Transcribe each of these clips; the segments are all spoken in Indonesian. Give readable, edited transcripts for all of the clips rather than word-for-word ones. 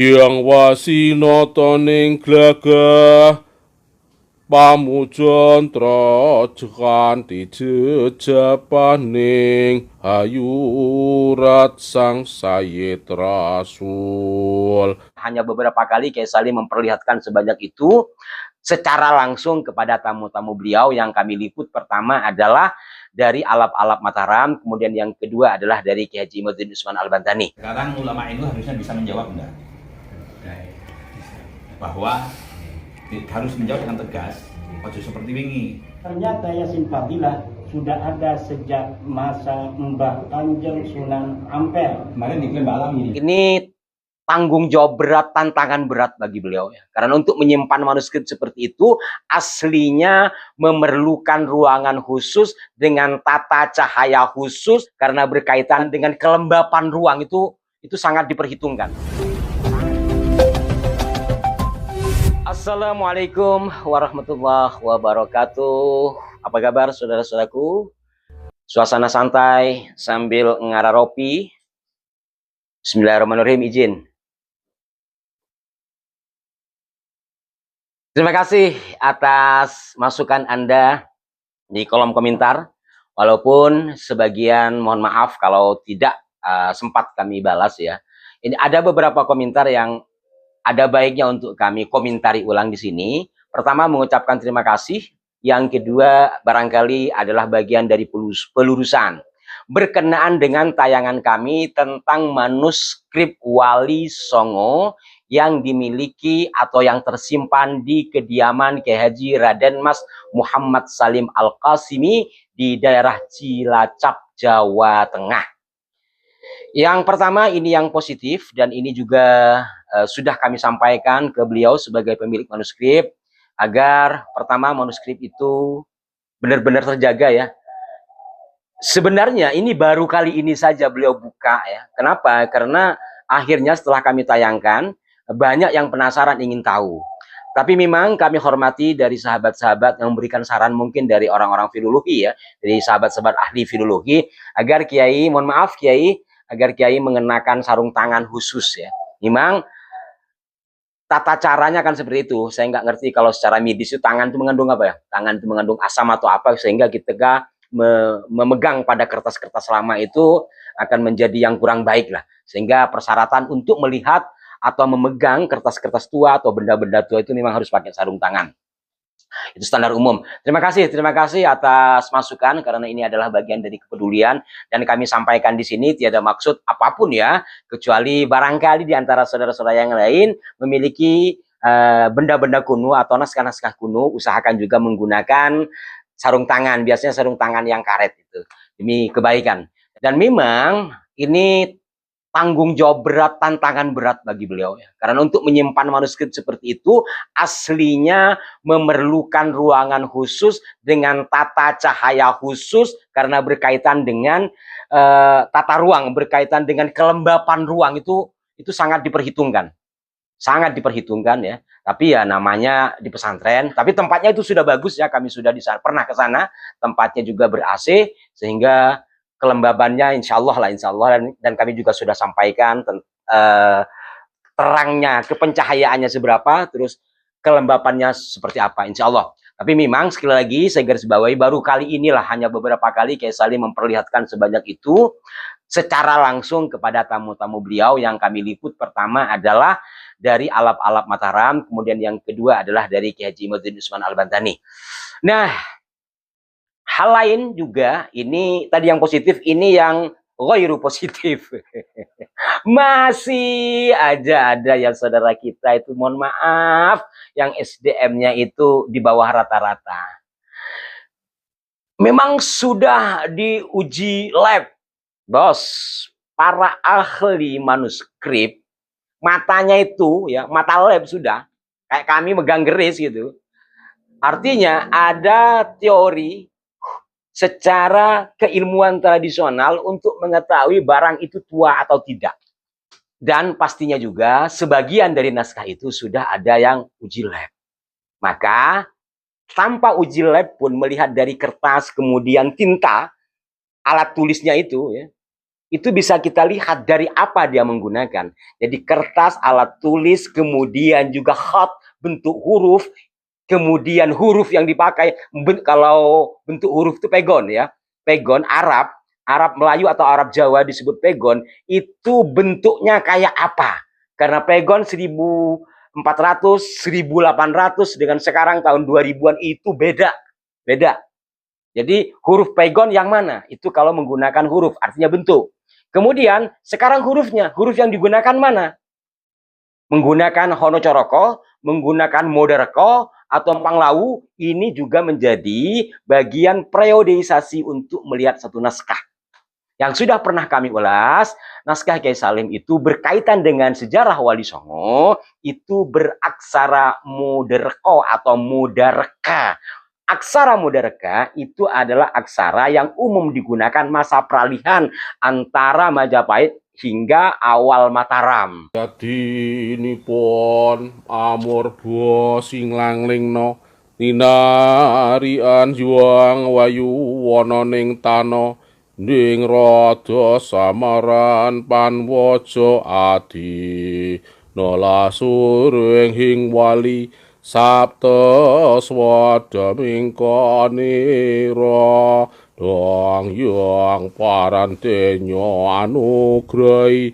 Yang wasinotoning glagah pamujon trojekanti jejapaning hayurat sang Sayyid Rasul. Hanya beberapa kali Kiai Salim memperlihatkan sebanyak itu secara langsung kepada tamu-tamu beliau. Yang kami liput pertama adalah dari Alap-Alap Mataram, kemudian yang kedua adalah dari Kiai Haji Imaduddin Usman Al-Bantani. Sekarang ulama itu harusnya bisa menjawab enggak? Bahwa harus menjawab dengan tegas, ojo seperti wingi. Ternyata Yasin Fadilah sudah ada sejak masa Mbah Kanjeng Sunan Ampel. Kemarin diklaim Mbak Alam ini. Ini tanggung jawab berat, tantangan berat bagi beliau ya. Karena untuk menyimpan manuskrip seperti itu aslinya memerlukan ruangan khusus dengan tata cahaya khusus karena berkaitan dengan kelembapan ruang itu sangat diperhitungkan. Assalamualaikum warahmatullahi wabarakatuh. Apa kabar saudara-saudaraku? Suasana santai sambil ngararopi. Bismillahirrahmanirrahim, izin. Terima kasih atas masukan Anda di kolom komentar. Walaupun sebagian mohon maaf kalau tidak sempat kami balas ya. Ini ada beberapa komentar yang ada baiknya untuk kami komentari ulang di sini. Pertama, mengucapkan terima kasih. Yang kedua, barangkali adalah bagian dari pelurusan berkenaan dengan tayangan kami tentang manuskrip Wali Songo yang dimiliki atau yang tersimpan di kediaman Kiai Haji Raden Mas Muhammad Salim Al-Qasimi di daerah Cilacap, Jawa Tengah. Yang pertama ini yang positif, dan ini juga sudah kami sampaikan ke beliau sebagai pemilik manuskrip, agar pertama manuskrip itu benar-benar terjaga ya. Sebenarnya ini baru kali ini saja beliau buka ya. Kenapa? Karena akhirnya setelah kami tayangkan, banyak yang penasaran ingin tahu. Tapi memang kami hormati dari sahabat-sahabat yang memberikan saran, mungkin dari orang-orang filologi ya, dari sahabat-sahabat ahli filologi, agar Kiai, mohon maaf Kiai, agar Kiai mengenakan sarung tangan khusus ya. Memang tata caranya kan seperti itu. Saya nggak ngerti kalau secara medis itu tangan itu mengandung apa ya? Tangan itu mengandung asam atau apa, sehingga kita memegang pada kertas-kertas lama itu akan menjadi yang kurang baik lah. Sehingga persyaratan untuk melihat atau memegang kertas-kertas tua atau benda-benda tua itu memang harus pakai sarung tangan. Itu standar umum. Terima kasih atas masukan, karena ini adalah bagian dari kepedulian dan kami sampaikan di sini tiada maksud apapun ya, kecuali barangkali di antara saudara-saudara yang lain memiliki benda-benda kuno atau naskah-naskah kuno, usahakan juga menggunakan sarung tangan, biasanya sarung tangan yang karet itu demi kebaikan. Dan memang ini tanggung jawab berat, tantangan berat bagi beliau ya. Karena untuk menyimpan manuskrip seperti itu aslinya memerlukan ruangan khusus dengan tata cahaya khusus karena berkaitan dengan tata ruang, berkaitan dengan kelembapan ruang itu sangat diperhitungkan. Sangat diperhitungkan ya. Tapi ya namanya di pesantren, tapi tempatnya itu sudah bagus ya, kami sudah pernah ke sana, tempatnya juga ber-AC sehingga kelembabannya insya Allah, dan kami juga sudah sampaikan terangnya, kepencahayaannya seberapa, terus kelembapannya seperti apa, insya Allah. Tapi memang sekali lagi saya garis bawahi, baru kali inilah, hanya beberapa kali Kiai Salim memperlihatkan sebanyak itu secara langsung kepada tamu-tamu beliau. Yang kami liput pertama adalah dari Alap-Alap Mataram, kemudian yang kedua adalah dari Kiai Haji Imaduddin Usman Al-Bantani. Nah, hal lain juga, ini tadi yang positif, ini yang ghairu positif. Masih aja ada yang saudara kita itu, mohon maaf, yang SDM-nya itu di bawah rata-rata. Memang sudah diuji lab, bos, para ahli manuskrip, matanya itu ya, mata lab sudah, kayak kami megang geris gitu. Artinya ada teori secara keilmuan tradisional untuk mengetahui barang itu tua atau tidak. Dan pastinya juga sebagian dari naskah itu sudah ada yang uji lab. Maka tanpa uji lab pun, melihat dari kertas kemudian tinta, alat tulisnya itu ya, itu bisa kita lihat dari apa dia menggunakan. Jadi kertas, alat tulis, kemudian juga khat, bentuk huruf, kemudian huruf yang dipakai. Kalau bentuk huruf itu pegon ya. Pegon Arab Melayu atau Arab Jawa disebut pegon, itu bentuknya kayak apa? Karena pegon 1400, 1800 dengan sekarang tahun 2000-an itu beda. Jadi huruf pegon yang mana? Itu kalau menggunakan huruf, artinya bentuk. Kemudian sekarang huruf yang digunakan mana? Menggunakan hono coroko, menggunakan modereko, atau panglau, ini juga menjadi bagian periodisasi untuk melihat satu naskah. Yang sudah pernah kami ulas, naskah Kiai Salim itu berkaitan dengan sejarah Wali Songo, itu beraksara modereko atau mudareka. Aksara mudareka itu adalah aksara yang umum digunakan masa peralihan antara Majapahit hingga awal Mataram. Jadi ini pon amor bo sing langlingno ninarian juang wayu wana ning tano ning rada samaran panwaja adi nola suring hing wali sabta swada mingkonira dong yang parantenyo anugrahi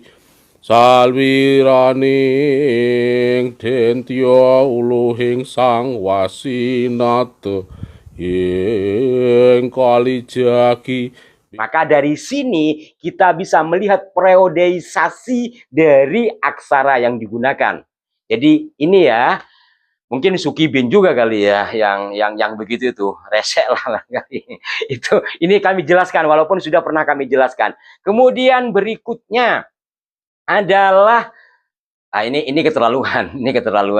salwiraning dentya uluhing sang wasinata ing kalijagi. Maka dari sini kita bisa melihat periodisasi dari aksara yang digunakan. Jadi ini ya, mungkin Sukibin juga kali ya yang begitu itu resek lah kali. Itu ini kami jelaskan walaupun sudah pernah kami jelaskan. Kemudian berikutnya adalah ini keterlaluan,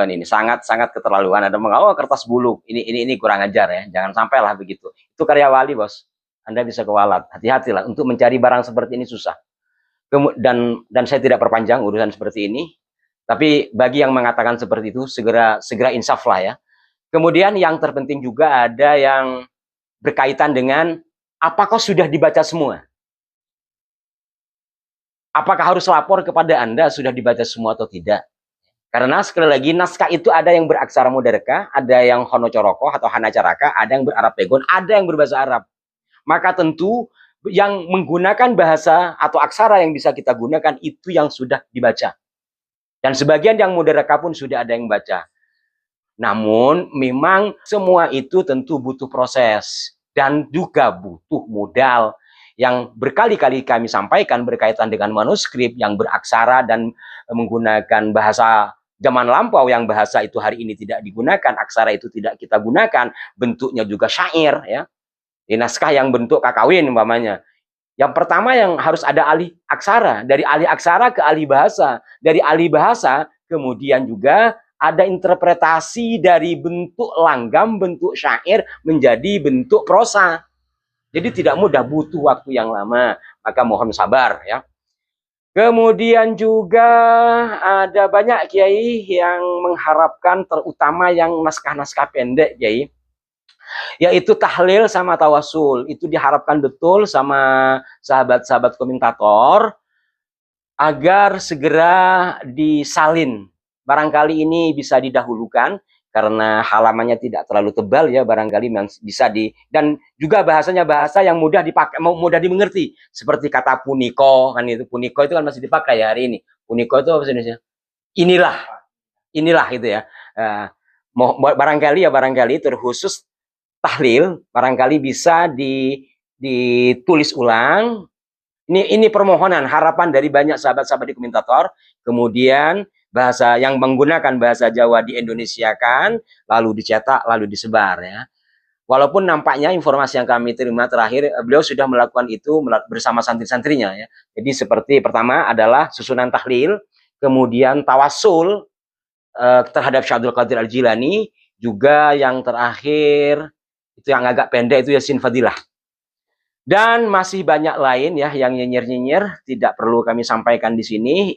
ini sangat keterlaluan. Ada mengawal kertas buluk. Ini kurang ajar ya. Jangan sampailah begitu. Itu karya wali, Bos. Anda bisa kewalat. Hati-hatilah untuk mencari barang seperti ini susah. Dan saya tidak perpanjang urusan seperti ini. Tapi bagi yang mengatakan seperti itu, segera insaflah ya. Kemudian yang terpenting juga ada yang berkaitan dengan apakah sudah dibaca semua? Apakah harus lapor kepada Anda sudah dibaca semua atau tidak? Karena sekali lagi naskah itu ada yang beraksara mudareka, ada yang hono coroko atau hana caraka, ada yang berarab pegon, ada yang berbahasa Arab. Maka tentu yang menggunakan bahasa atau aksara yang bisa kita gunakan itu yang sudah dibaca. Dan sebagian yang mudareka pun sudah ada yang baca. Namun memang semua itu tentu butuh proses dan juga butuh modal yang berkali-kali kami sampaikan berkaitan dengan manuskrip yang beraksara dan menggunakan bahasa zaman lampau, yang bahasa itu hari ini tidak digunakan, aksara itu tidak kita gunakan, bentuknya juga syair ya. Di naskah yang bentuk kakawin umpamanya. Yang pertama yang harus ada ahli aksara, dari ahli aksara ke ahli bahasa, dari ahli bahasa kemudian juga ada interpretasi dari bentuk langgam, bentuk syair menjadi bentuk prosa. Jadi tidak mudah, butuh waktu yang lama, maka mohon sabar ya. Kemudian juga ada banyak kiai yang mengharapkan, terutama yang naskah-naskah pendek kiai, yaitu tahlil sama tawasul. Itu diharapkan betul sama sahabat-sahabat komentator agar segera disalin. Barangkali ini bisa didahulukan karena halamannya tidak terlalu tebal ya, barangkali bisa dan juga bahasanya bahasa yang mudah dipakai, mudah dimengerti, seperti kata puniko kan, itu puniko itu kan masih dipakai ya hari ini. Puniko itu apa Indonesia? Inilah gitu ya. Barangkali terkhusus tahlil barangkali bisa ditulis ulang. Ini permohonan, harapan dari banyak sahabat-sahabat di komentator. Kemudian bahasa yang menggunakan bahasa Jawa di Indonesia kan, lalu dicetak, lalu disebar ya. Walaupun nampaknya informasi yang kami terima terakhir, beliau sudah melakukan itu bersama santri-santrinya ya. Jadi seperti pertama adalah susunan tahlil, kemudian tawasul terhadap Syekh Abdul Qadir Al-Jilani, juga yang terakhir itu yang agak pendek itu Yasin Fadilah. Dan masih banyak lain ya yang nyinyir-nyinyir, tidak perlu kami sampaikan di sini.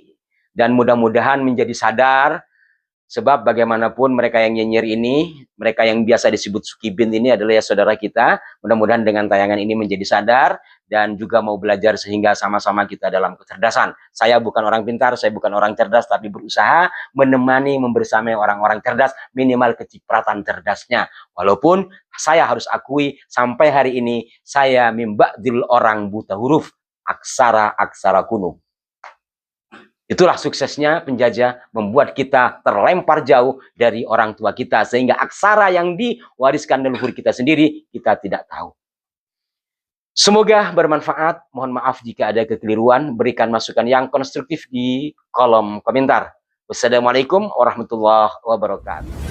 Dan mudah-mudahan menjadi sadar Sebab bagaimanapun mereka yang nyinyir ini, mereka yang biasa disebut sukibin ini adalah ya saudara kita. Mudah-mudahan dengan tayangan ini menjadi sadar dan juga mau belajar sehingga sama-sama kita dalam kecerdasan. Saya bukan orang pintar, saya bukan orang cerdas, tapi berusaha menemani, membersamai orang-orang cerdas, minimal kecipratan cerdasnya. Walaupun saya harus akui sampai hari ini saya mimba'dil orang buta huruf, aksara-aksara kuno. Itulah suksesnya penjajah, membuat kita terlempar jauh dari orang tua kita, sehingga aksara yang diwariskan leluhur kita sendiri kita tidak tahu. Semoga bermanfaat. Mohon maaf jika ada kekeliruan. Berikan masukan yang konstruktif di kolom komentar. Wassalamualaikum warahmatullahi wabarakatuh.